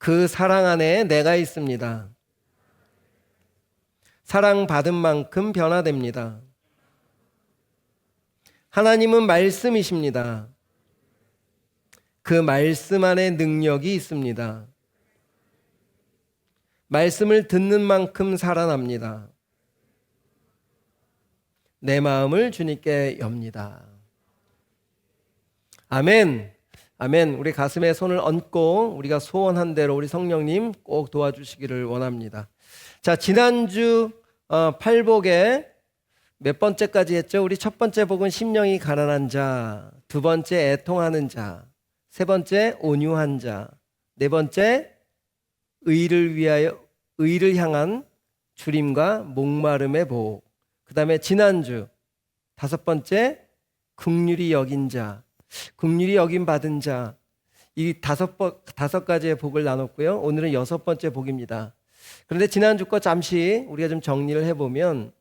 그 사랑 안에 내가 있습니다. 사랑받은 만큼 변화됩니다. 하나님은 말씀이십니다. 그 말씀 안에 능력이 있습니다. 말씀을 듣는 만큼 살아납니다. 내 마음을 주님께 엽니다. 아멘. 아멘. 우리 가슴에 손을 얹고 우리가 소원한 대로 우리 성령님 꼭 도와주시기를 원합니다. 자, 지난주 팔복에 몇 번째까지 했죠? 우리 첫 번째 복은 심령이 가난한 자, 두 번째 애통하는 자, 세 번째 온유한 자, 네 번째 의를 향한 주림과 목마름의 복. 그 다음에 지난주 다섯 번째 긍휼히 여긴 자, 긍휼히 여김 받은 자. 이 다섯 가지의 복을 나눴고요. 오늘은 여섯 번째 복입니다. 그런데 지난주 거 잠시 우리가 좀 정리를 해보면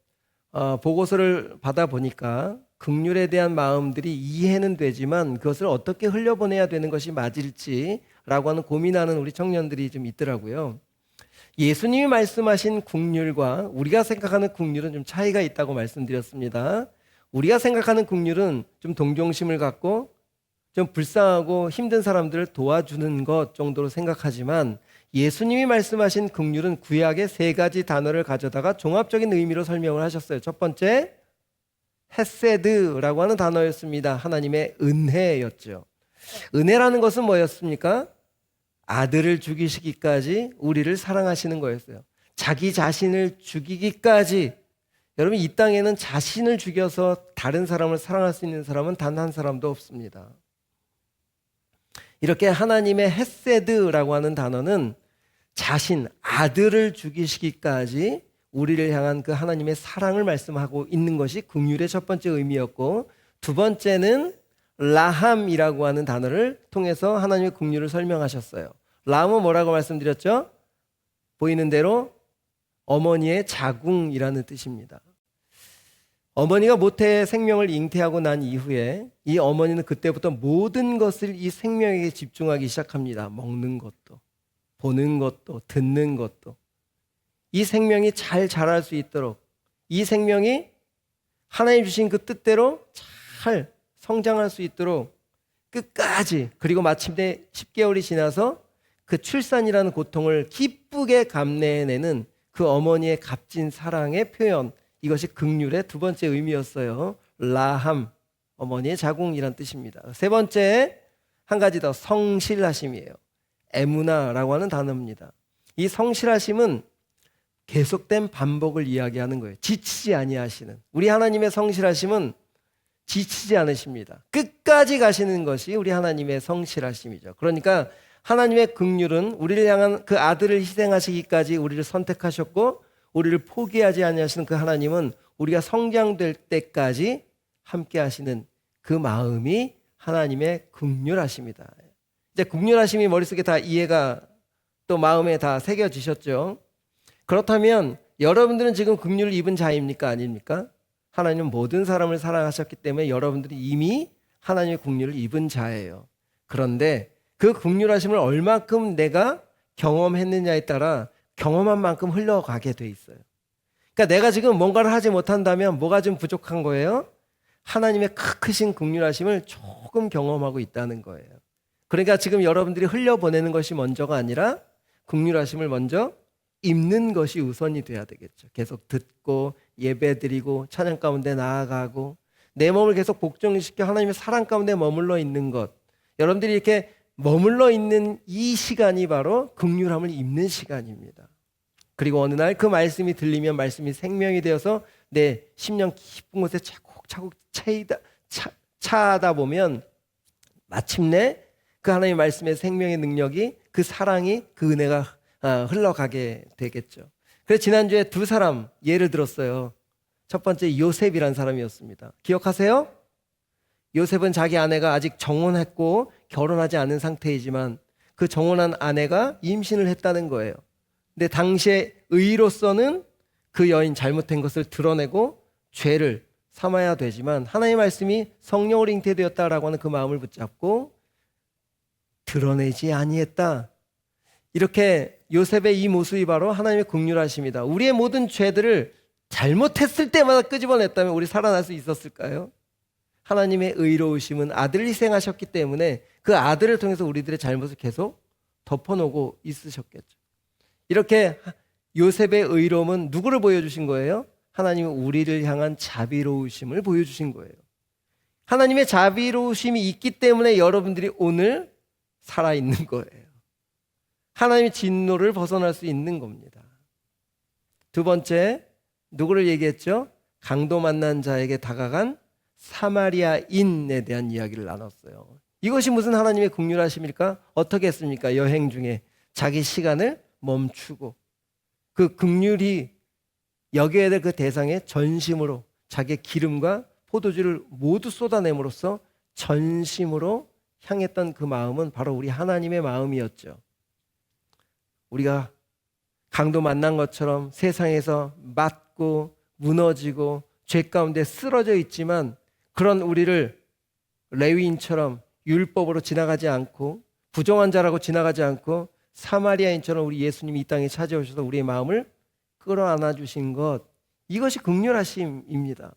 보고서를 받아보니까 긍휼에 대한 마음들이 이해는 되지만 그것을 어떻게 흘려보내야 되는 것이 맞을지라고 하는 고민하는 우리 청년들이 좀 있더라고요. 예수님이 말씀하신 긍휼과 우리가 생각하는 긍휼은 좀 차이가 있다고 말씀드렸습니다. 우리가 생각하는 긍휼은 좀 동정심을 갖고 좀 불쌍하고 힘든 사람들을 도와주는 것 정도로 생각하지만 예수님이 말씀하신 긍휼은 구약의 세 가지 단어를 가져다가 종합적인 의미로 설명을 하셨어요. 첫 번째, 헤세드라고 하는 단어였습니다. 하나님의 은혜였죠. 은혜라는 것은 뭐였습니까? 아들을 죽이시기까지 우리를 사랑하시는 거였어요. 자기 자신을 죽이기까지. 여러분, 이 땅에는 자신을 죽여서 다른 사람을 사랑할 수 있는 사람은 단 한 사람도 없습니다. 이렇게 하나님의 헤세드라고 하는 단어는 자신, 아들을 죽이시기까지 우리를 향한 그 하나님의 사랑을 말씀하고 있는 것이 긍휼의 첫 번째 의미였고, 두 번째는 라함이라고 하는 단어를 통해서 하나님의 긍휼을 설명하셨어요. 라함은 뭐라고 말씀드렸죠? 보이는 대로 어머니의 자궁이라는 뜻입니다. 어머니가 모태의 생명을 잉태하고 난 이후에 이 어머니는 그때부터 모든 것을 이 생명에게 집중하기 시작합니다. 먹는 것도, 보는 것도, 듣는 것도. 이 생명이 잘 자랄 수 있도록, 이 생명이 하나님 주신 그 뜻대로 잘 성장할 수 있도록 끝까지, 그리고 마침내 10개월이 지나서 그 출산이라는 고통을 기쁘게 감내해내는 그 어머니의 값진 사랑의 표현, 이것이 긍휼의 두 번째 의미였어요. 라함, 어머니의 자궁이란 뜻입니다. 세 번째, 한 가지 더, 성실하심이에요. 에무나라고 하는 단어입니다. 이 성실하심은 계속된 반복을 이야기하는 거예요. 지치지 아니하시는, 우리 하나님의 성실하심은 지치지 않으십니다. 끝까지 가시는 것이 우리 하나님의 성실하심이죠. 그러니까 하나님의 긍휼은 우리를 향한 그 아들을 희생하시기까지 우리를 선택하셨고, 우리를 포기하지 아니하시는 그 하나님은 우리가 성장될 때까지 함께 하시는 그 마음이 하나님의 긍휼하심이다. 이제 긍휼하심이 머릿속에 다 이해가 또 마음에 다 새겨지셨죠. 그렇다면 여러분들은 지금 긍휼을 입은 자입니까? 아닙니까? 하나님은 모든 사람을 사랑하셨기 때문에 여러분들이 이미 하나님의 긍휼을 입은 자예요. 그런데 그 긍휼하심을 얼마큼 내가 경험했느냐에 따라 경험한 만큼 흘러가게 돼 있어요. 그러니까 내가 지금 뭔가를 하지 못한다면 뭐가 좀 부족한 거예요? 하나님의 크신 긍휼하심을 조금 경험하고 있다는 거예요. 그러니까 지금 여러분들이 흘려보내는 것이 먼저가 아니라 긍휼하심을 먼저 입는 것이 우선이 돼야 되겠죠. 계속 듣고 예배드리고 찬양 가운데 나아가고 내 몸을 계속 복종시켜 하나님의 사랑 가운데 머물러 있는 것. 여러분들이 이렇게 머물러 있는 이 시간이 바로 긍휼함을 입는 시간입니다. 그리고 어느 날 그 말씀이 들리면 말씀이 생명이 되어서 내 심령 깊은 곳에 차곡차곡 차다 보면 마침내 그 하나님의 말씀의 생명의 능력이, 그 사랑이, 그 은혜가 흘러가게 되겠죠. 그래서 지난주에 두 사람 예를 들었어요. 첫 번째 요셉이라는 사람이었습니다. 기억하세요? 요셉은 자기 아내가 아직 정혼했고 결혼하지 않은 상태이지만 그 정혼한 아내가 임신을 했다는 거예요. 근데 당시에 의로서는 그 여인 잘못된 것을 드러내고 죄를 삼아야 되지만 하나님의 말씀이 성령으로 잉태되었다라고 하는 그 마음을 붙잡고 드러내지 아니했다. 이렇게 요셉의 이 모습이 바로 하나님의 긍휼하심이다. 우리의 모든 죄들을 잘못했을 때마다 끄집어냈다면 우리 살아날 수 있었을까요? 하나님의 의로우심은 아들을 희생하셨기 때문에 그 아들을 통해서 우리들의 잘못을 계속 덮어놓고 있으셨겠죠. 이렇게 요셉의 의로움은 누구를 보여주신 거예요? 하나님은 우리를 향한 자비로우심을 보여주신 거예요. 하나님의 자비로우심이 있기 때문에 여러분들이 오늘 살아있는 거예요. 하나님의 진노를 벗어날 수 있는 겁니다. 두 번째, 누구를 얘기했죠? 강도 만난 자에게 다가간 사마리아인에 대한 이야기를 나눴어요. 이것이 무슨 하나님의 긍휼하심일까? 어떻게 했습니까? 여행 중에 자기 시간을 멈추고 그 긍휼이 여겨야 될 그 대상에 전심으로 자기의 기름과 포도주를 모두 쏟아냄으로써 전심으로 향했던 그 마음은 바로 우리 하나님의 마음이었죠. 우리가 강도 만난 것처럼 세상에서 맞고 무너지고 죄 가운데 쓰러져 있지만 그런 우리를 레위인처럼 율법으로 지나가지 않고 부정한 자라고 지나가지 않고 사마리아인처럼 우리 예수님이 이 땅에 찾아오셔서 우리의 마음을 끌어안아 주신 것, 이것이 긍휼하심입니다.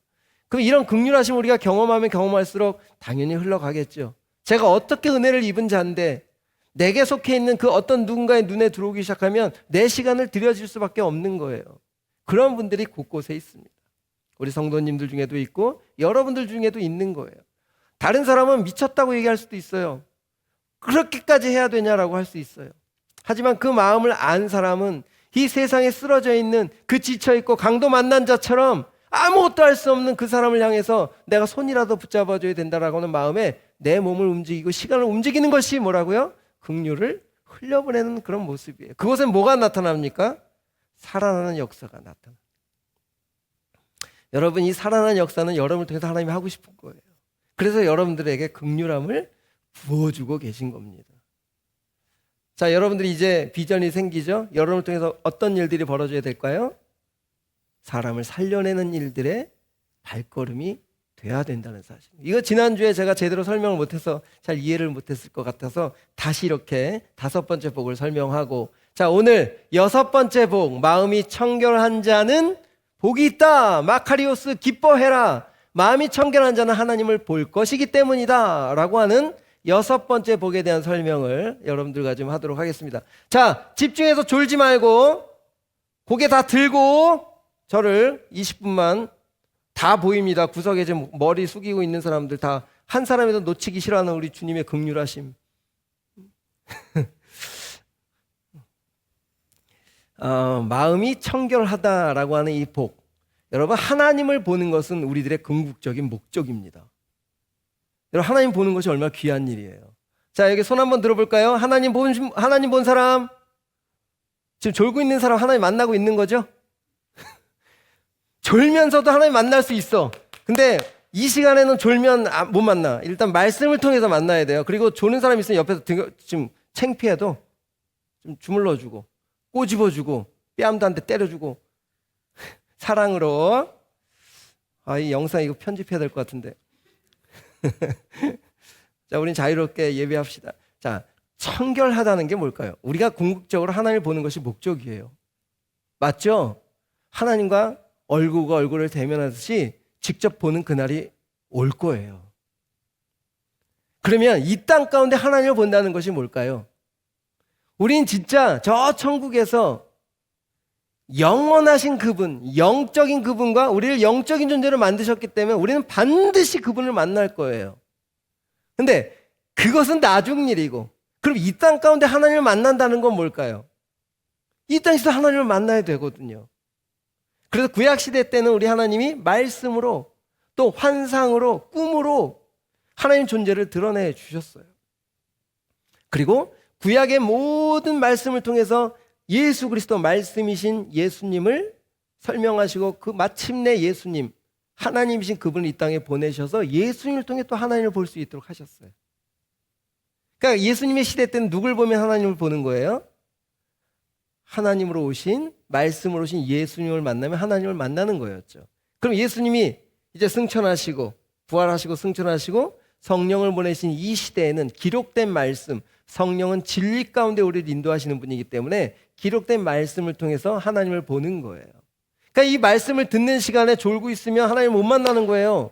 그럼 이런 긍휼하심 우리가 경험하면 경험할수록 당연히 흘러가겠죠. 제가 어떻게 은혜를 입은 자인데 내게 속해 있는 그 어떤 누군가의 눈에 들어오기 시작하면 내 시간을 들여질 수밖에 없는 거예요. 그런 분들이 곳곳에 있습니다. 우리 성도님들 중에도 있고 여러분들 중에도 있는 거예요. 다른 사람은 미쳤다고 얘기할 수도 있어요. 그렇게까지 해야 되냐라고 할 수 있어요. 하지만 그 마음을 안 사람은 이 세상에 쓰러져 있는 그 지쳐있고 강도 만난 자처럼 아무것도 할 수 없는 그 사람을 향해서 내가 손이라도 붙잡아줘야 된다라고 하는 마음에 내 몸을 움직이고 시간을 움직이는 것이 뭐라고요? 긍휼을 흘려보내는 그런 모습이에요. 그것은 뭐가 나타납니까? 살아나는 역사가 나타납니다. 여러분, 이 살아나는 역사는 여러분을 통해서 하나님이 하고 싶은 거예요. 그래서 여러분들에게 긍휼함을 부어주고 계신 겁니다. 자, 여러분들이 이제 비전이 생기죠? 여러분을 통해서 어떤 일들이 벌어져야 될까요? 사람을 살려내는 일들의 발걸음이 돼야 된다는 사실. 이거 지난주에 제가 제대로 설명을 못해서 잘 이해를 못했을 것 같아서 다시 이렇게 5번째 복을 설명하고, 자, 오늘 6번째 복, 마음이 청결한 자는 복이 있다. 마카리오스 기뻐해라. 마음이 청결한 자는 하나님을 볼 것이기 때문이다 라고 하는 6번째 복에 대한 설명을 여러분들과 좀 하도록 하겠습니다. 자, 집중해서 졸지 말고 고개 다 들고 저를 20분만 다 보입니다. 구석에 지금 머리 숙이고 있는 사람들 다 한 사람이라도 놓치기 싫어하는 우리 주님의 긍휼하심. 마음이 청결하다라고 하는 이 복. 여러분, 하나님을 보는 것은 우리들의 궁극적인 목적입니다. 여러분, 하나님 보는 것이 얼마나 귀한 일이에요. 자, 여기 손 한번 들어볼까요? 하나님 본 사람, 지금 졸고 있는 사람 하나님 만나고 있는 거죠? 졸면서도 하나님 만날 수 있어. 근데 이 시간에는 졸면 못 만나. 일단 말씀을 통해서 만나야 돼요. 그리고 조는 사람이 있으면 옆에서 좀 창피해도 좀 주물러주고 꼬집어주고 뺨도 한 대 때려주고 사랑으로. 이 영상 이거 편집해야 될 것 같은데. 자, 우린 자유롭게 예배합시다. 자, 청결하다는 게 뭘까요? 우리가 궁극적으로 하나님을 보는 것이 목적이에요. 맞죠? 하나님과 얼굴과 얼굴을 대면하듯이 직접 보는 그날이 올 거예요. 그러면 이 땅 가운데 하나님을 본다는 것이 뭘까요? 우린 진짜 저 천국에서 영원하신 그분, 영적인 그분과 우리를 영적인 존재로 만드셨기 때문에 우리는 반드시 그분을 만날 거예요. 근데 그것은 나중 일이고, 그럼 이 땅 가운데 하나님을 만난다는 건 뭘까요? 이 땅에서 하나님을 만나야 되거든요. 그래서 구약시대 때는 우리 하나님이 말씀으로 또 환상으로 꿈으로 하나님 존재를 드러내 주셨어요. 그리고 구약의 모든 말씀을 통해서 예수 그리스도 말씀이신 예수님을 설명하시고 그 마침내 예수님, 하나님이신 그분을 이 땅에 보내셔서 예수님을 통해 또 하나님을 볼 수 있도록 하셨어요. 그러니까 예수님의 시대 때는 누굴 보면 하나님을 보는 거예요? 하나님으로 오신, 말씀으로 오신 예수님을 만나면 하나님을 만나는 거였죠. 그럼 예수님이 이제 승천하시고 부활하시고 승천하시고 성령을 보내신 이 시대에는 기록된 말씀, 성령은 진리 가운데 우리를 인도하시는 분이기 때문에 기록된 말씀을 통해서 하나님을 보는 거예요. 그러니까 이 말씀을 듣는 시간에 졸고 있으면 하나님을 못 만나는 거예요.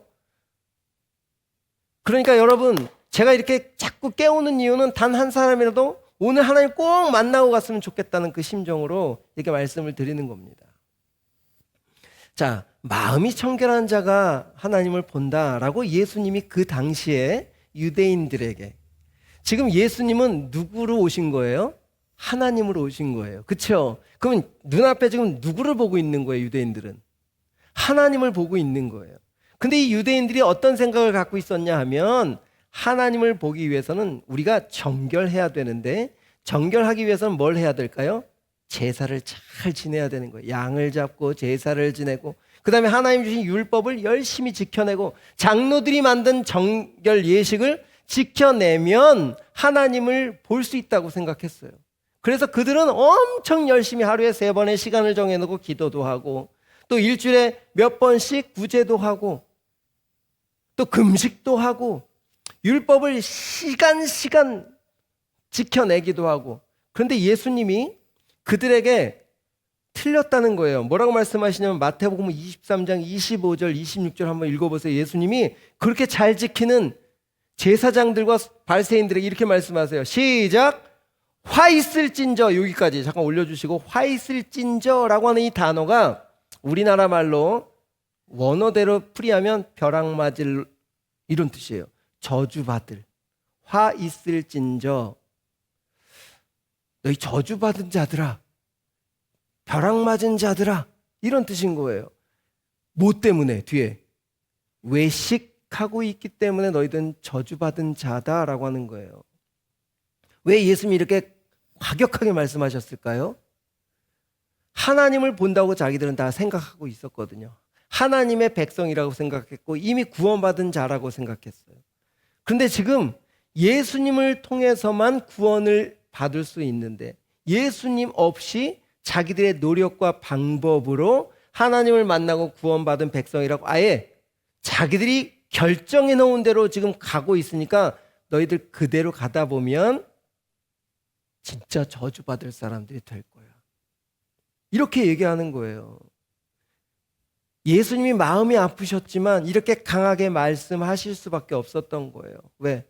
그러니까 여러분, 제가 이렇게 자꾸 깨우는 이유는 단 한 사람이라도 오늘 하나님 꼭 만나고 갔으면 좋겠다는 그 심정으로 이렇게 말씀을 드리는 겁니다. 자, 마음이 청결한 자가 하나님을 본다라고 예수님이 그 당시에 유대인들에게, 지금 예수님은 누구로 오신 거예요? 하나님으로 오신 거예요. 그렇죠? 그러면 눈앞에 지금 누구를 보고 있는 거예요? 유대인들은 하나님을 보고 있는 거예요. 근데 이 유대인들이 어떤 생각을 갖고 있었냐 하면, 하나님을 보기 위해서는 우리가 정결해야 되는데, 정결하기 위해서는 뭘 해야 될까요? 제사를 잘 지내야 되는 거예요. 양을 잡고 제사를 지내고, 그 다음에 하나님 주신 율법을 열심히 지켜내고, 장로들이 만든 정결 예식을 지켜내면 하나님을 볼 수 있다고 생각했어요. 그래서 그들은 엄청 열심히 하루에 3번의 시간을 정해놓고 기도도 하고, 또 일주일에 몇 번씩 구제도 하고, 또 금식도 하고, 율법을 시간 지켜내기도 하고. 그런데 예수님이 그들에게 틀렸다는 거예요. 뭐라고 말씀하시냐면 마태복음 23장 25절 26절 한번 읽어보세요. 예수님이 그렇게 잘 지키는 제사장들과 바리새인들에게 이렇게 말씀하세요. 시작! 화 있을진저. 여기까지 잠깐 올려주시고, 화 있을진저라고 하는 이 단어가 우리나라 말로 원어대로 풀이하면 벼락 맞을, 이런 뜻이에요. 저주받을. 화 있을진저. 너희 저주받은 자들아, 벼락 맞은 자들아, 이런 뜻인 거예요. 뭐 때문에? 뒤에 외식하고 있기 때문에 너희들은 저주받은 자다라고 하는 거예요. 왜 예수님이 이렇게 과격하게 말씀하셨을까요? 하나님을 본다고 자기들은 다 생각하고 있었거든요. 하나님의 백성이라고 생각했고 이미 구원받은 자라고 생각했어요. 그런데 지금 예수님을 통해서만 구원을 받을 수 있는데, 예수님 없이 자기들의 노력과 방법으로 하나님을 만나고 구원받은 백성이라고 아예 자기들이 결정해 놓은 대로 지금 가고 있으니까, 너희들 그대로 가다 보면 진짜 저주받을 사람들이 될 거야, 이렇게 얘기하는 거예요. 예수님이 마음이 아프셨지만 이렇게 강하게 말씀하실 수밖에 없었던 거예요. 왜?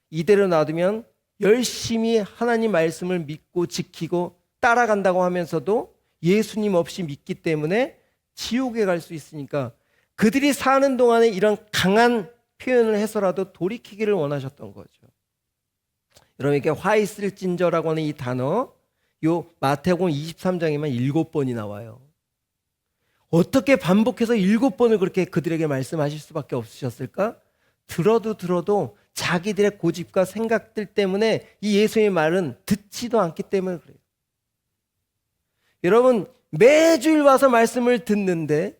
이대로 놔두면 열심히 하나님 말씀을 믿고 지키고 따라간다고 하면서도 예수님 없이 믿기 때문에 지옥에 갈 수 있으니까, 그들이 사는 동안에 이런 강한 표현을 해서라도 돌이키기를 원하셨던 거죠. 여러분, 이렇게 화 있을진저라고 하는 이 단어, 요 마태복음 23장에만 7번이 나와요. 어떻게 반복해서 7번을 그렇게 그들에게 말씀하실 수밖에 없으셨을까? 들어도 자기들의 고집과 생각들 때문에 이 예수님의 말은 듣지도 않기 때문에 그래요. 여러분, 매주일 와서 말씀을 듣는데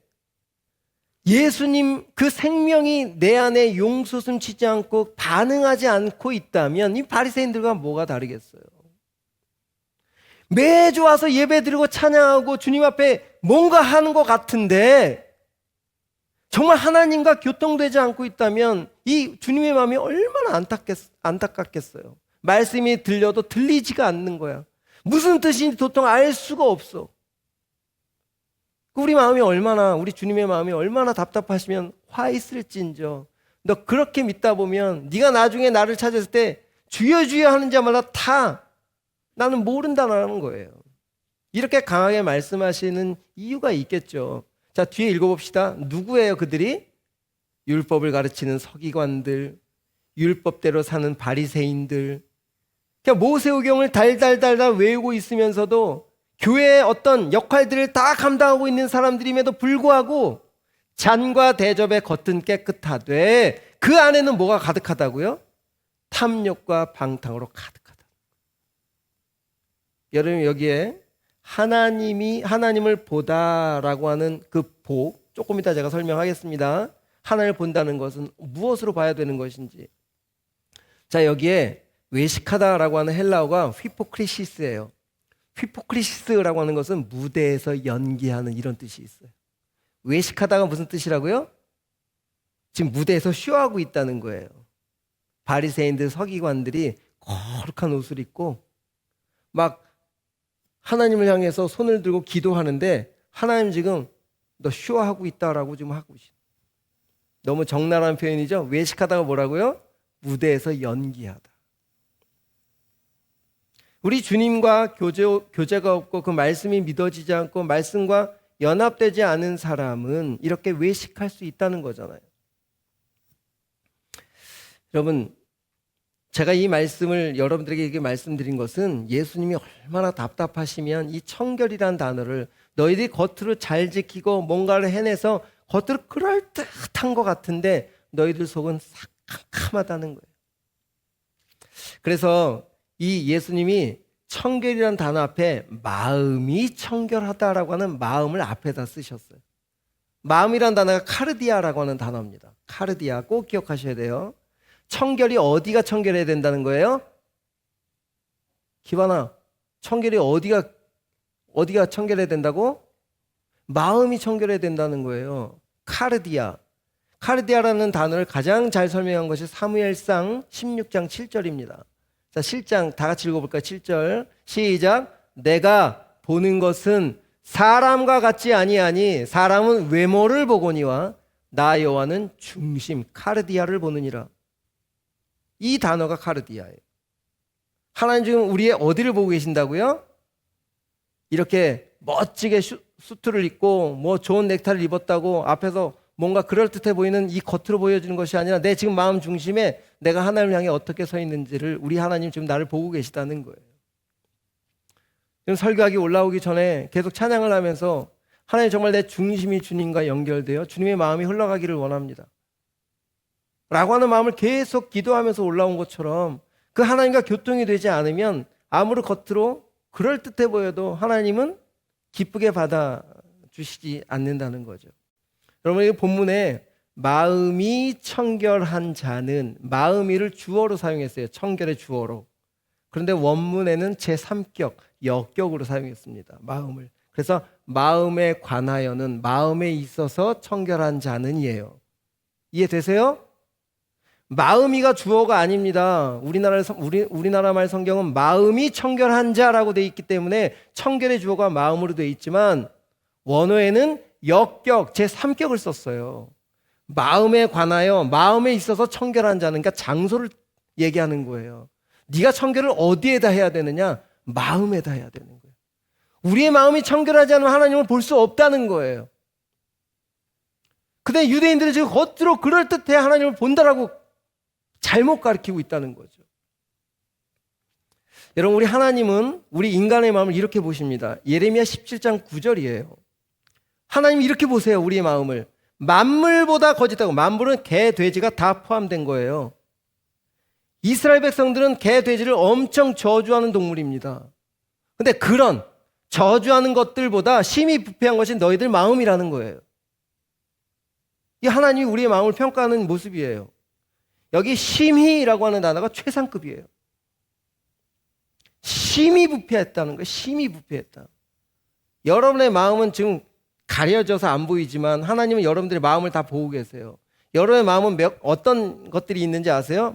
예수님 그 생명이 내 안에 용솟음 치지 않고 반응하지 않고 있다면 이 바리새인들과 뭐가 다르겠어요? 매주 와서 예배드리고 찬양하고 주님 앞에 뭔가 하는 것 같은데 정말 하나님과 교통되지 않고 있다면 이 주님의 마음이 얼마나 안타깝겠어요. 말씀이 들려도 들리지가 않는 거야. 무슨 뜻인지 도통 알 수가 없어. 우리 주님의 마음이 얼마나 답답하시면 화 있을진저. 너 그렇게 믿다 보면 네가 나중에 나를 찾았을 때 주여 주여 하는 자마다 다 나는 모른다라는 거예요. 이렇게 강하게 말씀하시는 이유가 있겠죠. 자, 뒤에 읽어봅시다. 누구예요 그들이? 율법을 가르치는 서기관들, 율법대로 사는 바리새인들. 그냥 모세오경을 달달달달 외우고 있으면서도 교회의 어떤 역할들을 다 감당하고 있는 사람들임에도 불구하고 잔과 대접의 겉은 깨끗하되 그 안에는 뭐가 가득하다고요? 탐욕과 방탕으로 가득하다. 여러분, 여기에 하나님을 보다라고 하는 그 복, 조금 이따 제가 설명하겠습니다. 하나님을 본다는 것은 무엇으로 봐야 되는 것인지. 자, 여기에 외식하다라고 하는 헬라어가 휘포크리시스예요. 휘포크리시스라고 하는 것은 무대에서 연기하는 이런 뜻이 있어요. 외식하다가 무슨 뜻이라고요? 지금 무대에서 쇼하고 있다는 거예요. 바리새인들, 서기관들이 거룩한 옷을 입고 막 하나님을 향해서 손을 들고 기도하는데 하나님 지금 너 쇼하고 있다라고 지금 하고 있어요. 너무 적나라한 표현이죠. 외식하다가 뭐라고요? 무대에서 연기하다. 우리 주님과 교제가 없고 그 말씀이 믿어지지 않고 말씀과 연합되지 않은 사람은 이렇게 외식할 수 있다는 거잖아요. 여러분, 제가 이 말씀을 여러분들에게 이렇게 말씀드린 것은 예수님이 얼마나 답답하시면 이 청결이란 단어를 너희들이 겉으로 잘 지키고 뭔가를 해내서 겉으로 그럴듯한 것 같은데 너희들 속은 싹 캄캄하다는 거예요. 그래서 이 예수님이 청결이란 단어 앞에 마음이 청결하다라고 하는 마음을 앞에다 쓰셨어요. 마음이란 단어가 카르디아라고 하는 단어입니다. 카르디아 꼭 기억하셔야 돼요. 청결이 어디가 청결해야 된다는 거예요? 기반아, 청결이 어디가 청결해야 된다고? 마음이 청결해야 된다는 거예요. 카르디아. 카르디아라는 단어를 가장 잘 설명한 것이 사무엘상 16장 7절입니다. 자, 7장 다 같이 읽어볼까요? 7절 시작. 내가 보는 것은 사람과 같지 아니하니 사람은 외모를 보거니와 나 여호와는 중심 카르디아를 보느니라. 이 단어가 카르디아예요. 하나님 지금 우리의 어디를 보고 계신다고요? 이렇게 멋지게 수트를 입고 뭐 좋은 넥타이를 입었다고 앞에서 뭔가 그럴듯해 보이는 이 겉으로 보여지는 것이 아니라 내 지금 마음 중심에 내가 하나님을 향해 어떻게 서 있는지를 우리 하나님 지금 나를 보고 계시다는 거예요. 지금 설교하기 올라오기 전에 계속 찬양을 하면서 하나님 정말 내 중심이 주님과 연결되어 주님의 마음이 흘러가기를 원합니다 라고 하는 마음을 계속 기도하면서 올라온 것처럼 그 하나님과 교통이 되지 않으면 아무리 겉으로 그럴듯해 보여도 하나님은 기쁘게 받아주시지 않는다는 거죠. 여러분, 이 본문에 마음이 청결한 자는 마음이를 주어로 사용했어요. 청결의 주어로. 그런데 원문에는 제3격, 역격으로 사용했습니다. 마음을. 그래서 마음에 관하여는 마음에 있어서 청결한 자는 이에요. 이해되세요? 마음이가 주어가 아닙니다. 우리나라 말 성경은 마음이 청결한 자라고 되어 있기 때문에 청결의 주어가 마음으로 되어 있지만 원어에는 역격, 제3격을 썼어요. 마음에 관하여 마음에 있어서 청결한 자는 그러니까 장소를 얘기하는 거예요. 네가 청결을 어디에다 해야 되느냐? 마음에다 해야 되는 거예요. 우리의 마음이 청결하지 않으면 하나님을 볼 수 없다는 거예요. 근데 유대인들은 지금 겉으로 그럴듯해 하나님을 본다라고 잘못 가르치고 있다는 거죠. 여러분, 우리 하나님은 우리 인간의 마음을 이렇게 보십니다. 예레미야 17장 9절이에요. 하나님이 이렇게 보세요. 우리의 마음을. 만물보다 거짓하고, 만물은 개, 돼지가 다 포함된 거예요. 이스라엘 백성들은 개, 돼지를 엄청 저주하는 동물입니다. 근데 그런 저주하는 것들보다 심히 부패한 것이 너희들 마음이라는 거예요. 이 하나님이 우리의 마음을 평가하는 모습이에요. 여기 심히라고 하는 단어가 최상급이에요. 심히 부패했다는 거예요. 심히 부패했다. 여러분의 마음은 지금 가려져서 안 보이지만 하나님은 여러분들의 마음을 다 보고 계세요. 여러분의 마음은 어떤 것들이 있는지 아세요?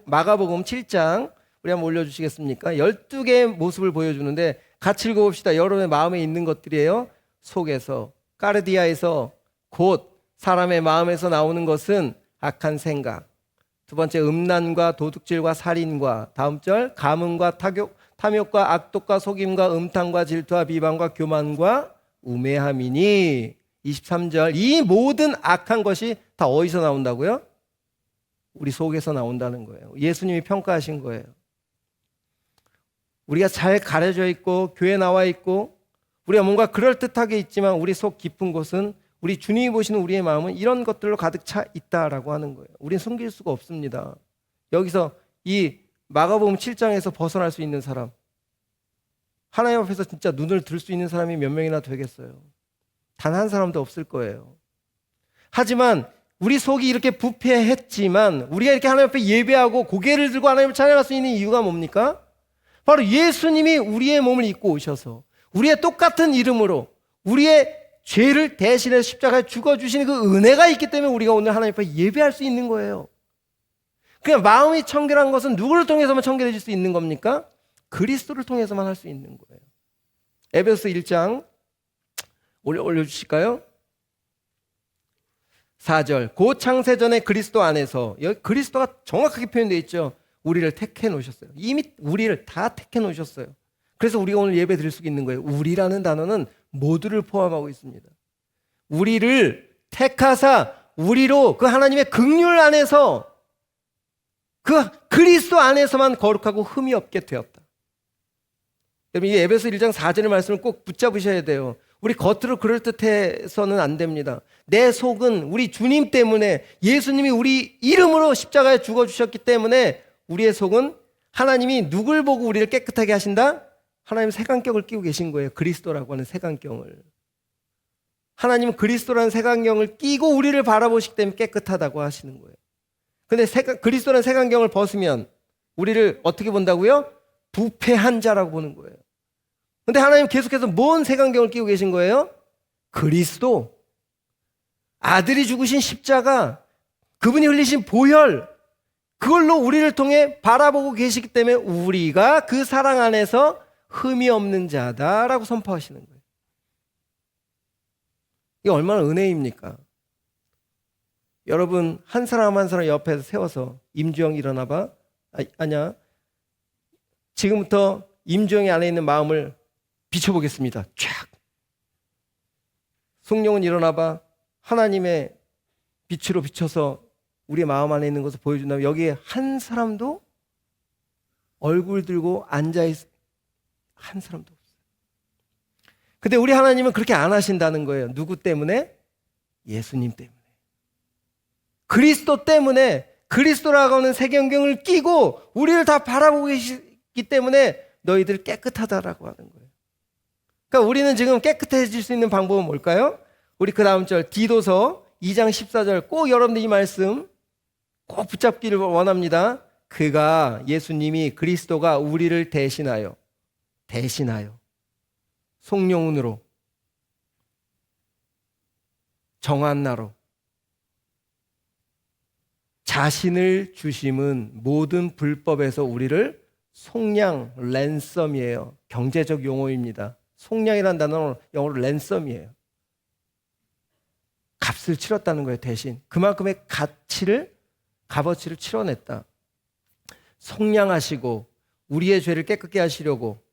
마가복음 7장 우리 한번 올려주시겠습니까? 12개의 모습을 보여주는데 같이 읽어봅시다. 여러분의 마음에 있는 것들이에요. 속에서, 까르디아에서, 곧 사람의 마음에서 나오는 것은 악한 생각, 두 번째 음란과 도둑질과 살인과, 다음 절 감흥과 탐욕과 악독과 속임과 음탕과 질투와 비방과 교만과 우매함이니. 23절 이 모든 악한 것이 다 어디서 나온다고요? 우리 속에서 나온다는 거예요. 예수님이 평가하신 거예요. 우리가 잘 가려져 있고 교회 나와 있고 우리가 뭔가 그럴듯하게 있지만 우리 속 깊은 곳은 우리 주님이 보시는 우리의 마음은 이런 것들로 가득 차 있다라고 하는 거예요. 우리는 숨길 수가 없습니다. 여기서 이 마가복음 7장에서 벗어날 수 있는 사람, 하나님 앞에서 진짜 눈을 들 수 있는 사람이 몇 명이나 되겠어요? 단 한 사람도 없을 거예요. 하지만 우리 속이 이렇게 부패했지만 우리가 이렇게 하나님 앞에 예배하고 고개를 들고 하나님을 찬양할 수 있는 이유가 뭡니까? 바로 예수님이 우리의 몸을 입고 오셔서 우리의 똑같은 이름으로 우리의 죄를 대신해서 십자가에 죽어주시는 그 은혜가 있기 때문에 우리가 오늘 하나님 앞에 예배할 수 있는 거예요. 그냥 마음이 청결한 것은 누구를 통해서만 청결해질 수 있는 겁니까? 그리스도를 통해서만 할 수 있는 거예요. 에베소 1장 올려주실까요? 4절. 곧 창세전에 그리스도 안에서, 여기 그리스도가 정확하게 표현되어 있죠. 우리를 택해 놓으셨어요. 이미 우리를 다 택해 놓으셨어요. 그래서 우리가 오늘 예배 드릴 수 있는 거예요. 우리라는 단어는 모두를 포함하고 있습니다. 우리를 택하사 우리로 그 하나님의 긍휼 안에서 그 그리스도 안에서만 거룩하고 흠이 없게 되었다. 여러분, 이 에베소 1장 4절의 말씀을 꼭 붙잡으셔야 돼요. 우리 겉으로 그럴듯해서는 안 됩니다. 내 속은 우리 주님 때문에, 예수님이 우리 이름으로 십자가에 죽어주셨기 때문에 우리의 속은 하나님이 누굴 보고 우리를 깨끗하게 하신다? 하나님 색안경을 끼고 계신 거예요. 그리스도라고 하는 색안경을. 하나님은 그리스도라는 색안경을 끼고 우리를 바라보시기 때문에 깨끗하다고 하시는 거예요. 근데 그리스도라는 색안경을 벗으면 우리를 어떻게 본다고요? 부패한 자라고 보는 거예요. 근데 하나님 계속해서 뭔 색안경을 끼고 계신 거예요? 그리스도. 아들이 죽으신 십자가, 그분이 흘리신 보혈, 그걸로 우리를 통해 바라보고 계시기 때문에 우리가 그 사랑 안에서 흠이 없는 자다라고 선포하시는 거예요. 이게 얼마나 은혜입니까? 여러분, 한 사람 한 사람 옆에서 세워서 임주영 일어나봐. 아니야. 지금부터 임주영이 안에 있는 마음을 비춰보겠습니다. 쫙. 송영은 일어나봐. 하나님의 빛으로 비춰서 우리의 마음 안에 있는 것을 보여준다면 여기에 한 사람도 얼굴 들고 앉아있 한 사람도 없어요. 근데 우리 하나님은 그렇게 안 하신다는 거예요. 누구 때문에? 예수님 때문에. 그리스도 때문에, 그리스도라고 하는 색안경을 끼고 우리를 다 바라보고 계시기 때문에 너희들 깨끗하다라고 하는 거예요. 그러니까 우리는 지금 깨끗해질 수 있는 방법은 뭘까요? 우리 그 다음 절 디도서 2장 14절 꼭 여러분들 이 말씀 꼭 붙잡기를 원합니다. 그가, 예수님이, 그리스도가 우리를 대신하여 성령으로 정한 나로 자신을 주심은 모든 불법에서 우리를 속량, 랜섬이에요. 경제적 용어입니다. 속량이라는 단어는 영어로 랜섬이에요. 값을 치렀다는 거예요. 대신 그만큼의 값어치를 치러냈다. 속량하시고 우리의 죄를 깨끗게 하시려고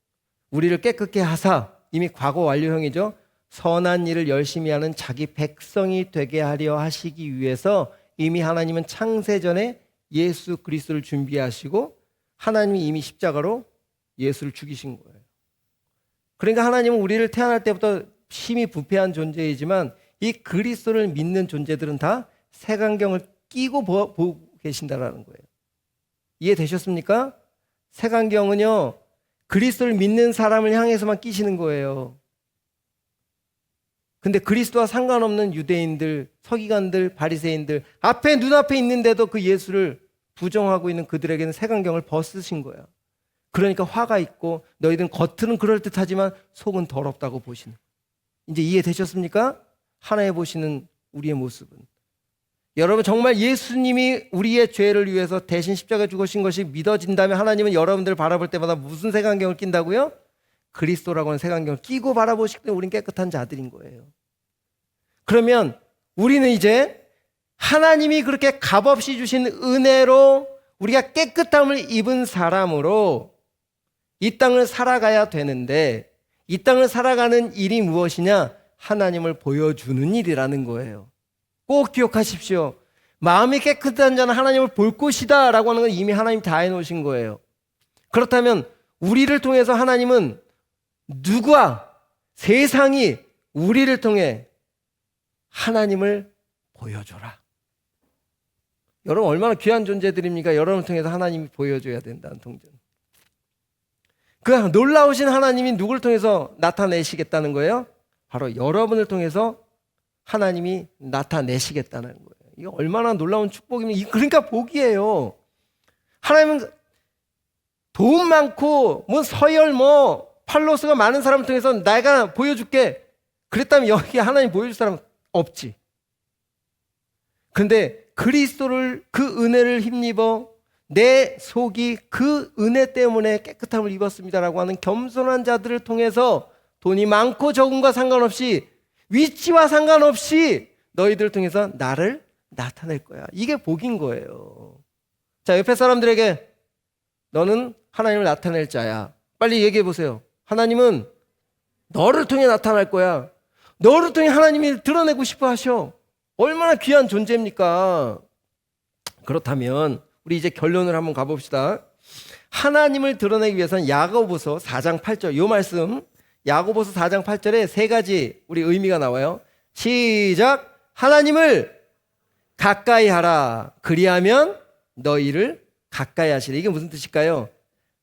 우리를 깨끗게 하사, 이미 과거 완료형이죠. 선한 일을 열심히 하는 자기 백성이 되게 하려 하시기 위해서 이미 하나님은 창세전에 예수 그리스도를 준비하시고 하나님이 이미 십자가로 예수를 죽이신 거예요. 그러니까 하나님은 우리를 태어날 때부터 심히 부패한 존재이지만 이 그리스도를 믿는 존재들은 다 색안경을 끼고 보고 계신다라는 거예요. 이해되셨습니까? 색안경은요, 그리스도를 믿는 사람을 향해서만 끼시는 거예요. 근데 그리스도와 상관없는 유대인들, 서기관들, 바리새인들 앞에 눈앞에 있는데도 그 예수를 부정하고 있는 그들에게는 색안경을 벗으신 거야. 그러니까 화가 있고 너희들은 겉은 그럴듯하지만 속은 더럽다고 보시는. 이제 이해되셨습니까? 하나에 보시는 우리의 모습은. 여러분, 정말 예수님이 우리의 죄를 위해서 대신 십자가에 죽으신 것이 믿어진다면 하나님은 여러분들을 바라볼 때마다 무슨 색안경을 낀다고요? 그리스도라고 하는 색안경을 끼고 바라보시기 때문에 우린 깨끗한 자들인 거예요. 그러면 우리는 이제 하나님이 그렇게 값없이 주신 은혜로 우리가 깨끗함을 입은 사람으로 이 땅을 살아가야 되는데, 이 땅을 살아가는 일이 무엇이냐? 하나님을 보여주는 일이라는 거예요. 꼭 기억하십시오. 마음이 깨끗한 자는 하나님을 볼 것이다 라고 하는 건 이미 하나님이 다 해놓으신 거예요. 그렇다면 우리를 통해서 하나님은 누구와 세상이 우리를 통해 하나님을 보여줘라. 여러분, 얼마나 귀한 존재들입니까? 여러분을 통해서 하나님이 보여줘야 된다는 동전. 그 놀라우신 하나님이 누구를 통해서 나타내시겠다는 거예요? 바로 여러분을 통해서 하나님이 나타내시겠다는 거예요. 이거 얼마나 놀라운 축복이면, 그러니까 복이에요. 하나님은 돈 많고 서열 팔로스가 많은 사람을 통해서 내가 보여줄게 그랬다면 여기 하나님 보여줄 사람은 없지. 근데 그리스도를, 그 은혜를 힘입어 내 속이 그 은혜 때문에 깨끗함을 입었습니다라고 하는 겸손한 자들을 통해서 돈이 많고 적은과 상관없이 위치와 상관없이 너희들을 통해서 나를 나타낼 거야. 이게 복인 거예요. 자, 옆에 사람들에게 너는 하나님을 나타낼 자야. 빨리 얘기해 보세요. 하나님은 너를 통해 나타날 거야. 너를 통해 하나님이 드러내고 싶어 하셔. 얼마나 귀한 존재입니까? 그렇다면 우리 이제 결론을 한번 가봅시다. 하나님을 드러내기 위해서는 야고보서 4장 8절 이 말씀, 야고보서 4장 8절에 세 가지 우리 의미가 나와요. 시작. 하나님을 가까이 하라. 그리하면 너희를 가까이 하시라. 이게 무슨 뜻일까요?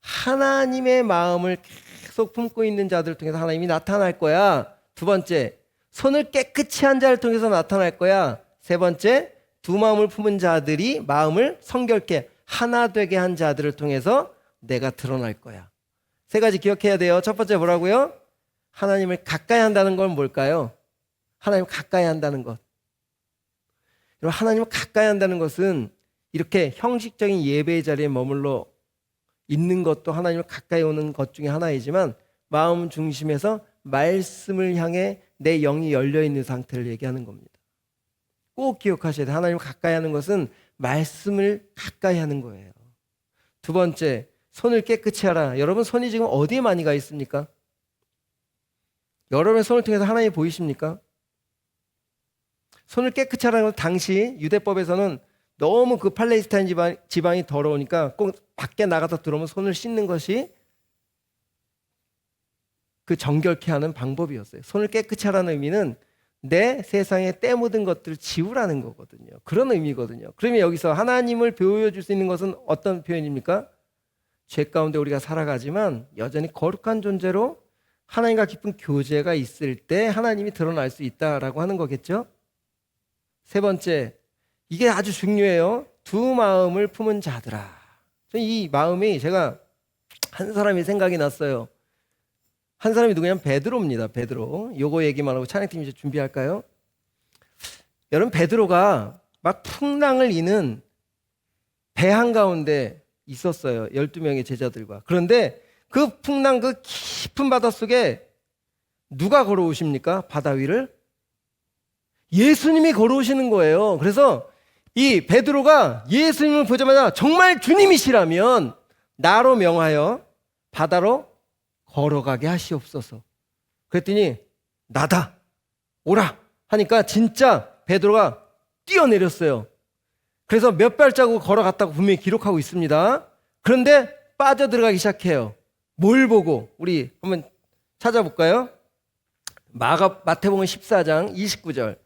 하나님의 마음을 계속 품고 있는 자들을 통해서 하나님이 나타날 거야. 두 번째, 손을 깨끗이 한 자를 통해서 나타날 거야. 세 번째, 두 마음을 품은 자들이 마음을 성결케 하나 되게 한 자들을 통해서 내가 드러날 거야. 세 가지 기억해야 돼요. 첫 번째 뭐라고요? 하나님을 가까이 한다는 건 뭘까요? 하나님을 가까이 한다는 것. 여러분, 하나님을 가까이 한다는 것은 이렇게 형식적인 예배의 자리에 머물러 있는 것도 하나님을 가까이 오는 것 중에 하나이지만 마음 중심에서 말씀을 향해 내 영이 열려있는 상태를 얘기하는 겁니다. 꼭 기억하셔야 돼요. 하나님을 가까이 하는 것은 말씀을 가까이 하는 거예요. 두 번째, 손을 깨끗이 하라. 여러분, 손이 지금 어디에 많이 가 있습니까? 여러분의 손을 통해서 하나님이 보이십니까? 손을 깨끗이 하라는 건 당시 유대법에서는 너무 그 팔레스타인 지방이 더러우니까 꼭 밖에 나가서 들어오면 손을 씻는 것이 그 정결케 하는 방법이었어요. 손을 깨끗이 하라는 의미는 내 세상에 때 묻은 것들을 지우라는 거거든요. 그런 의미거든요. 그러면 여기서 하나님을 보여줄 수 있는 것은 어떤 표현입니까? 죄 가운데 우리가 살아가지만 여전히 거룩한 존재로 하나님과 깊은 교제가 있을 때 하나님이 드러날 수 있다라고 하는 거겠죠. 세 번째, 이게 아주 중요해요. 두 마음을 품은 자들아. 이 마음이 제가 한 사람이 생각이 났어요. 한 사람이 누구냐면 베드로입니다. 베드로. 요거 얘기만 하고 찬양팀 이제 준비할까요? 여러분, 베드로가 막 풍랑을 이는 배 한가운데 있었어요. 12명의 제자들과. 그런데 그 풍랑, 그 깊은 바닷속에 누가 걸어오십니까? 바다 위를? 예수님이 걸어오시는 거예요. 그래서 이 베드로가 예수님을 보자마자 정말 주님이시라면 나로 명하여 바다로 걸어가게 하시옵소서. 그랬더니 나다, 오라 하니까 진짜 베드로가 뛰어내렸어요. 그래서 몇 발자국 걸어갔다고 분명히 기록하고 있습니다. 그런데 빠져들어가기 시작해요. 뭘 보고? 우리 한번 찾아볼까요? 마태복음 14장 29절.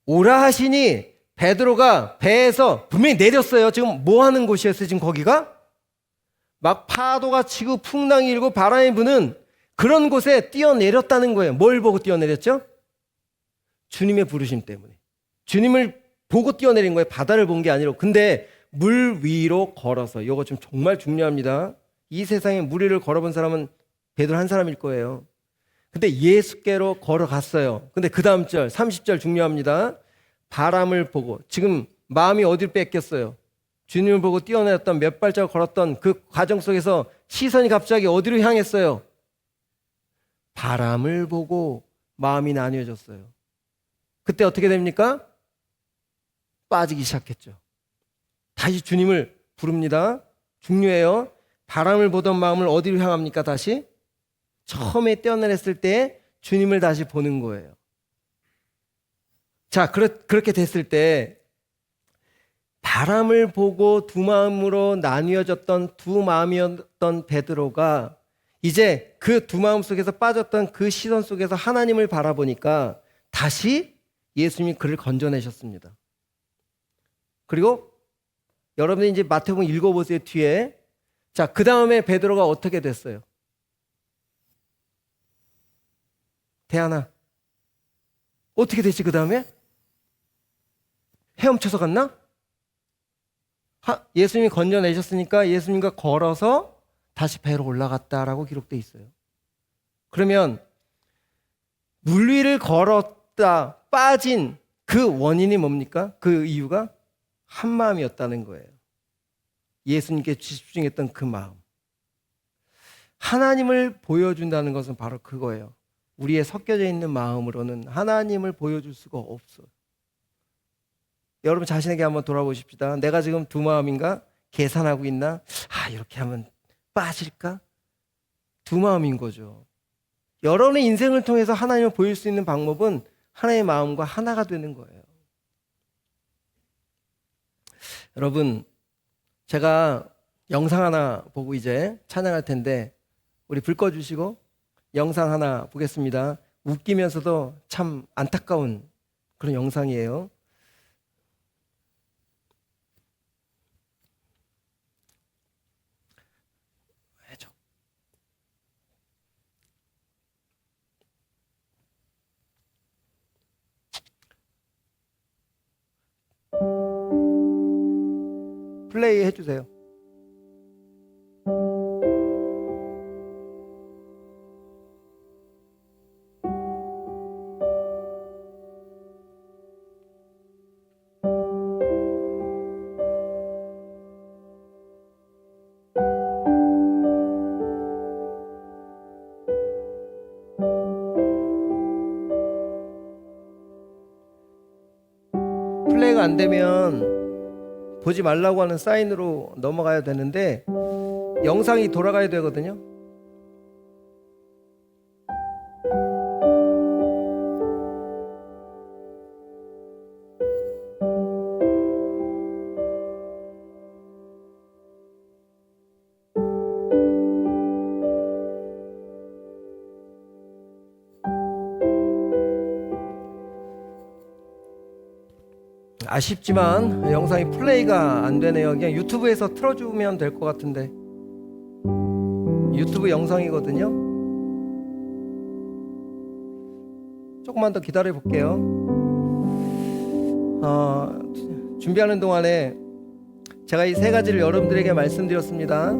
오라 하시니 베드로가 배에서 분명히 내렸어요. 지금 뭐 하는 곳이었어요? 지금 거기가? 막 파도가 치고 풍랑이 일고 바람이 부는 그런 곳에 뛰어내렸다는 거예요. 뭘 보고 뛰어내렸죠? 주님의 부르심 때문에. 주님을 보고 뛰어내린 거예요. 바다를 본 게 아니라. 근데 물 위로 걸어서. 이거 좀 정말 중요합니다. 이 세상에 물 위를 걸어본 사람은 베드로 한 사람일 거예요. 근데 예수께로 걸어갔어요. 근데 그 다음 절 30절 중요합니다. 바람을 보고. 지금 마음이 어디를 뺏겼어요? 주님을 보고 뛰어내렸던 몇 발자국 걸었던 그 과정 속에서 시선이 갑자기 어디로 향했어요? 바람을 보고 마음이 나뉘어졌어요. 그때 어떻게 됩니까? 빠지기 시작했죠. 다시 주님을 부릅니다. 중요해요. 바람을 보던 마음을 어디로 향합니까? 다시? 처음에 뛰어내렸을 때 주님을 다시 보는 거예요. 자, 그렇게 됐을 때 바람을 보고 두 마음으로 나뉘어졌던 두 마음이었던 베드로가 이제 그 두 마음 속에서 빠졌던 그 시선 속에서 하나님을 바라보니까 다시 예수님이 그를 건져내셨습니다. 그리고 여러분이 이제 마태복음 읽어보세요. 뒤에. 자, 그 다음에 베드로가 어떻게 됐어요? 대하나 어떻게 됐지? 그 다음에 헤엄쳐서 갔나? 예수님이 건져내셨으니까 예수님과 걸어서 다시 배로 올라갔다라고 기록되어 있어요. 그러면 물 위를 걸었다 빠진 그 원인이 뭡니까? 그 이유가 한 마음이었다는 거예요. 예수님께 집중했던 그 마음. 하나님을 보여준다는 것은 바로 그거예요. 우리의 섞여져 있는 마음으로는 하나님을 보여줄 수가 없어요. 여러분 자신에게 한번 돌아보십시다. 내가 지금 두 마음인가? 계산하고 있나? 이렇게 하면 빠질까? 두 마음인 거죠. 여러분의 인생을 통해서 하나님을 보일 수 있는 방법은 하나의 마음과 하나가 되는 거예요. 여러분, 제가 영상 하나 보고 이제 찬양할 텐데 우리 불 꺼주시고 영상 하나 보겠습니다. 웃기면서도 참 안타까운 그런 영상이에요. 플레이 해주세요. 플레이가 안 되면 보지 말라고 하는 사인으로 넘어가야 되는데 영상이 돌아가야 되거든요. 아쉽지만 영상이 플레이가 안 되네요. 그냥 유튜브에서 틀어주면 될 것 같은데. 유튜브 영상이거든요. 조금만 더 기다려 볼게요. 준비하는 동안에 제가 이 세 가지를 여러분들에게 말씀드렸습니다.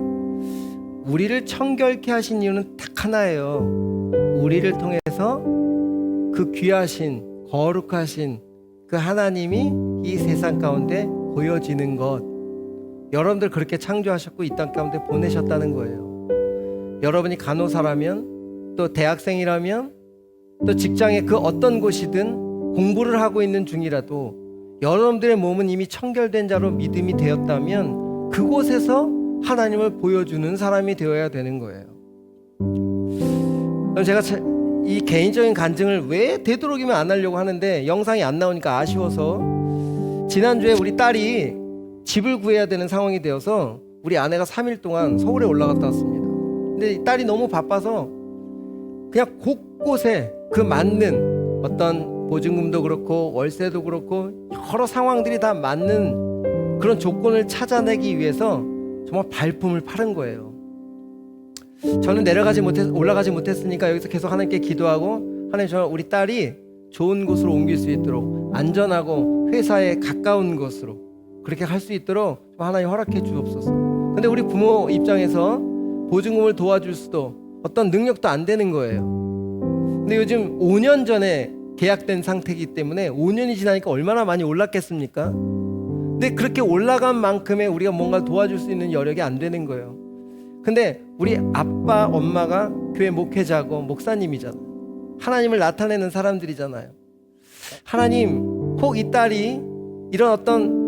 우리를 청결케 하신 이유는 딱 하나예요. 우리를 통해서 그 귀하신 거룩하신 그 하나님이 이 세상 가운데 보여지는 것. 여러분들 그렇게 창조하셨고 이 땅 가운데 보내셨다는 거예요. 여러분이 간호사라면, 또 대학생이라면, 또 직장의 그 어떤 곳이든 공부를 하고 있는 중이라도 여러분들의 몸은 이미 청결된 자로 믿음이 되었다면 그곳에서 하나님을 보여주는 사람이 되어야 되는 거예요. 그럼 제가 이 개인적인 간증을 왜 되도록이면 안 하려고 하는데 영상이 안 나오니까 아쉬워서, 지난주에 우리 딸이 집을 구해야 되는 상황이 되어서 우리 아내가 3일 동안 서울에 올라갔다 왔습니다. 근데 딸이 너무 바빠서 그냥 곳곳에 그 맞는 어떤 보증금도 그렇고 월세도 그렇고 여러 상황들이 다 맞는 그런 조건을 찾아내기 위해서 정말 발품을 파는 거예요. 저는 올라가지 못했으니까 여기서 계속 하나님께 기도하고, 하나님 정말 우리 딸이 좋은 곳으로 옮길 수 있도록 안전하고 회사에 가까운 곳으로 그렇게 할 수 있도록 하나님 허락해 주옵소서. 근데 우리 부모 입장에서 보증금을 도와줄 수도 어떤 능력도 안 되는 거예요. 근데 요즘 5년 전에 계약된 상태이기 때문에 5년이 지나니까 얼마나 많이 올랐겠습니까? 근데 그렇게 올라간 만큼의 우리가 뭔가 도와줄 수 있는 여력이 안 되는 거예요. 근데 우리 아빠, 엄마가 교회 목회자고 목사님이잖아요. 하나님을 나타내는 사람들이잖아요. 하나님, 혹 이 딸이 이런 어떤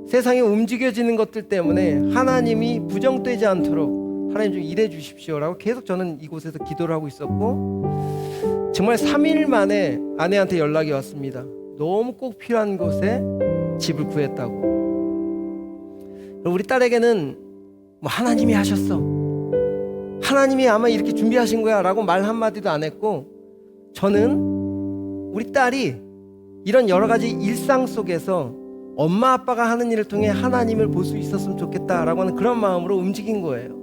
세상에 움직여지는 것들 때문에 하나님이 부정되지 않도록 하나님 좀 일해 주십시오라고 계속 저는 이곳에서 기도를 하고 있었고, 정말 3일 만에 아내한테 연락이 왔습니다. 너무 꼭 필요한 곳에 집을 구했다고. 우리 딸에게는 하나님이 하셨어, 하나님이 아마 이렇게 준비하신 거야 라고 말 한마디도 안 했고, 저는 우리 딸이 이런 여러 가지 일상 속에서 엄마 아빠가 하는 일을 통해 하나님을 볼 수 있었으면 좋겠다라고 하는 그런 마음으로 움직인 거예요.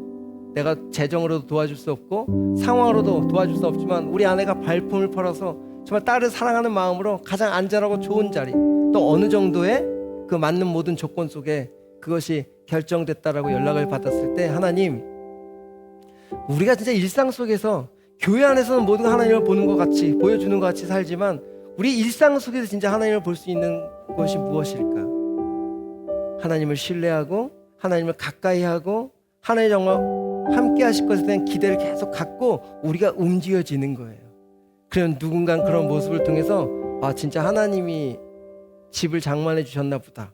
내가 재정으로도 도와줄 수 없고 상황으로도 도와줄 수 없지만 우리 아내가 발품을 팔아서 정말 딸을 사랑하는 마음으로 가장 안전하고 좋은 자리, 또 어느 정도의 그 맞는 모든 조건 속에 그것이 결정됐다라고 연락을 받았을 때, 하나님, 우리가 진짜 일상 속에서 교회 안에서는 모두가 하나님을 보는 것 같이 보여주는 것 같이 살지만 우리 일상 속에서 진짜 하나님을 볼 수 있는 것이 무엇일까? 하나님을 신뢰하고 하나님을 가까이 하고 하나님 정말 함께 하실 것에 대한 기대를 계속 갖고 우리가 움직여지는 거예요. 그런 누군가 그런 모습을 통해서 아, 진짜 하나님이 집을 장만해 주셨나 보다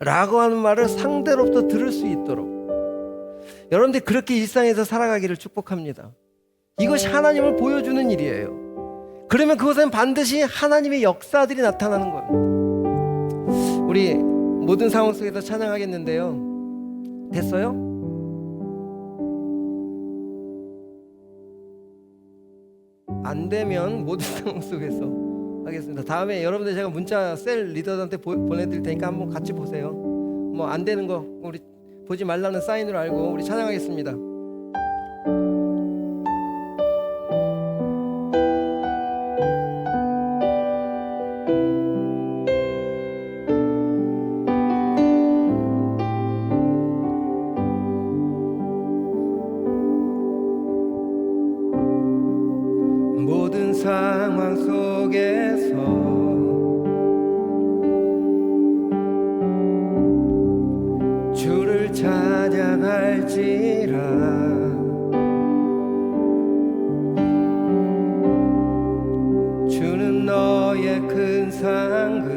라고 하는 말을 상대로부터 들을 수 있도록 여러분들이 그렇게 일상에서 살아가기를 축복합니다. 이것이 하나님을 보여주는 일이에요. 그러면 그것은 반드시 하나님의 역사들이 나타나는 겁니다. 우리 모든 상황 속에서 찬양하겠는데요. 됐어요? 안 되면 모든 상황 속에서 하겠습니다. 다음에 여러분들 제가 문자 셀 리더들한테 보내드릴 테니까 한번 같이 보세요. 뭐 안 되는 거 우리 보지 말라는 사인으로 알고 우리 찬양하겠습니다. 모든 상황 속에서 주를 찾아갈지라 주는 너의 큰 상급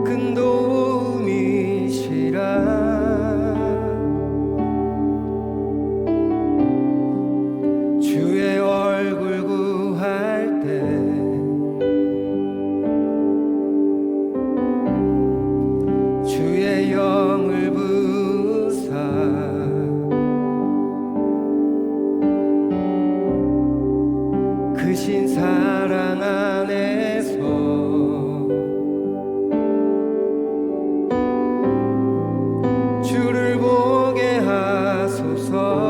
큰 도움이시라 주의 얼굴 구할 때 주의 영을 부사 크신 사랑 안에서 주를 보게 하소서.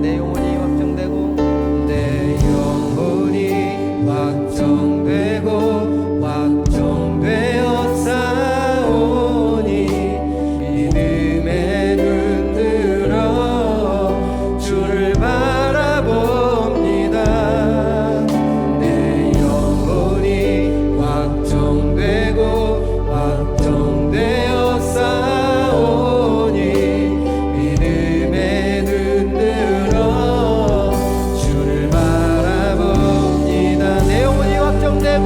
내 영혼이 확정되고 내 영혼이 확정되고 확정되어 싸우니 믿음에 눈 들어 주를 바라봅니다. 내 영혼이 확정되고 확정되어 싸우니 믿음에 눈 들어 주를 바라봅니다. 내 영혼이 확정되고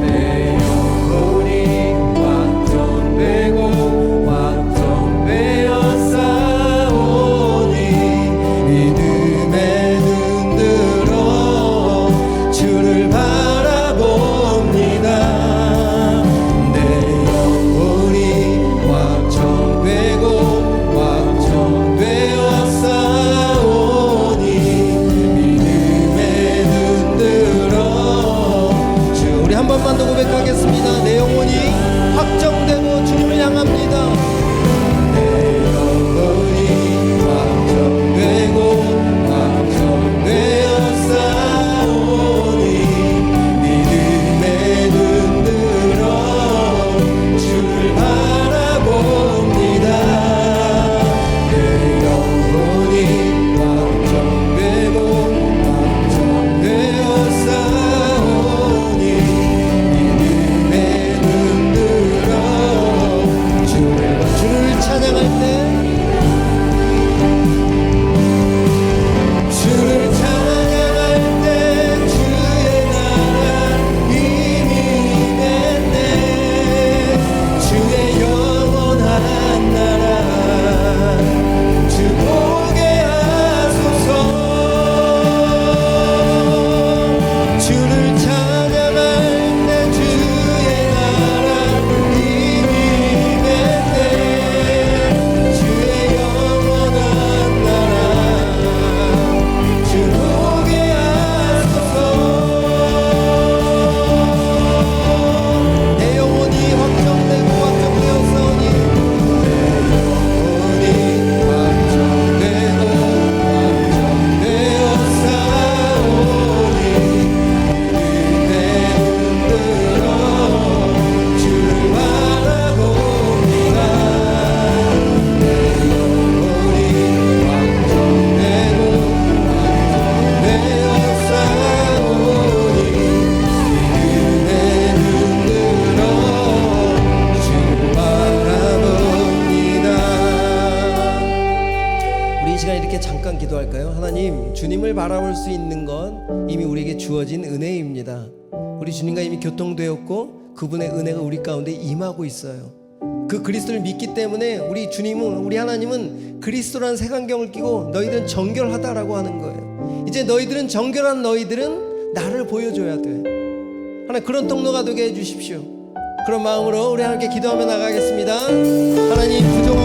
내 영혼이 확정되고 확정되어 싸우니 믿음에 눈 들어 주를 바라봅니다. 내 영혼이 확정되고 확정되어 싸우니 믿음에 눈 들어 주. 우리 한 번만 더 고백하겠습니다. 내 영혼이 확정되고 주님을 향합니다. 내 영혼이 확정되고 확정되어 싸우니 믿음에 눈 들어 주를 바라봅니다. 내 영혼이 확정되고 확정되어 싸우니 믿음에 눈 들어 주를 잠깐 기도할까요? 하나님, 주님을 바라볼 수 있는 건 이미 우리에게 주어진 은혜입니다. 우리 주님과 이미 교통되었고 그분의 은혜가 우리 가운데 임하고 있어요. 그 그리스도를 믿기 때문에 우리 주님은, 우리 하나님은 그리스도라는 색안경을 끼고 너희들은 정결하다라고 하는 거예요. 이제 너희들은, 정결한 너희들은 나를 보여줘야 돼. 하나님, 그런 통로가 되게 해주십시오. 그런 마음으로 우리 함께 기도하며 나가겠습니다. 하나님, 부족한